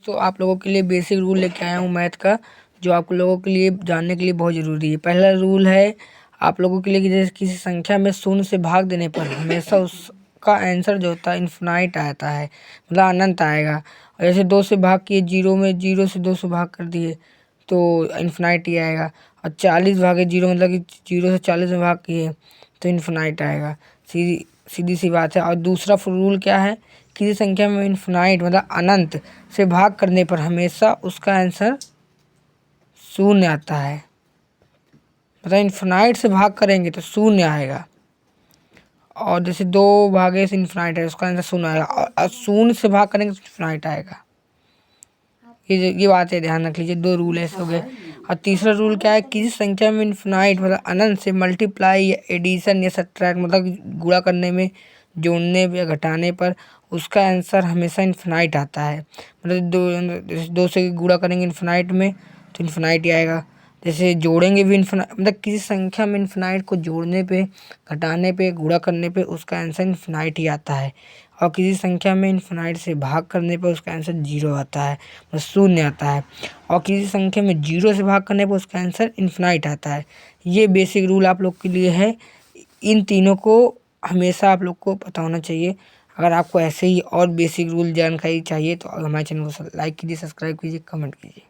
तो आप लोगों के लिए बेसिक रूल लेके आया हूँ मैथ का, जो आप लोगों के लिए जानने के लिए बहुत ज़रूरी है। पहला रूल है आप लोगों के लिए कि जैसे किसी संख्या में शून्य से भाग देने पर हमेशा उसका आंसर जो होता है इन्फिनाइट आता है, मतलब अनंत आएगा। और जैसे 2 से भाग किए, 0 में 0 से 2 से भाग कर दिए तो इन्फिनाइट ही आएगा। और 40 भागे 0 मतलब कि 0 से 40 में भाग किए तो इन्फिनाइट आएगा। सीधी सी बात है। और दूसरा रूल क्या है, किसी संख्या में इन्फिनाइट मतलब अनंत से भाग करने पर हमेशा उसका आंसर शून्य आता है। मतलब इन्फिनाइट से भाग करेंगे तो शून्य आएगा। और जैसे 2 भागे से इन्फिनाइट है, उसका आंसर शून्य आएगा। और शून्य से भाग करेंगे तो इन्फिनाइट आएगा। ये बातें ध्यान रख लीजिए। 2 रूल ऐसे हो गए। और तीसरा रूल क्या है, किसी संख्या में इन्फिनाइट मतलब अनंत से मल्टीप्लाई या एडिशन या सब्ट्रैक्ट मतलब गुणा करने में, जोड़ने या घटाने पर उसका आंसर हमेशा इन्फिनाइट आता है। मतलब 2 से गुणा करेंगे इन्फिनाइट में तो इन्फिनाइट ही आएगा। जैसे जोड़ेंगे भी इन्फिनाइट, मतलब किसी संख्या में इन्फिनाइट को जोड़ने पे, घटाने पे, गुणा करने पे उसका आंसर इन्फिनाइट ही आता है। और किसी संख्या में इन्फिनाइट से भाग करने पर उसका आंसर 0 आता है, मतलब शून्य आता है। और किसी संख्या में 0 से भाग करने पर उसका आंसर इन्फिनाइट आता है। ये बेसिक रूल आप लोग के लिए है। इन तीनों को हमेशा आप लोग को पता होना चाहिए। अगर आपको ऐसे ही और बेसिक रूल जानकारी चाहिए तो हमारे चैनल को लाइक कीजिए, सब्सक्राइब कीजिए, कमेंट कीजिए।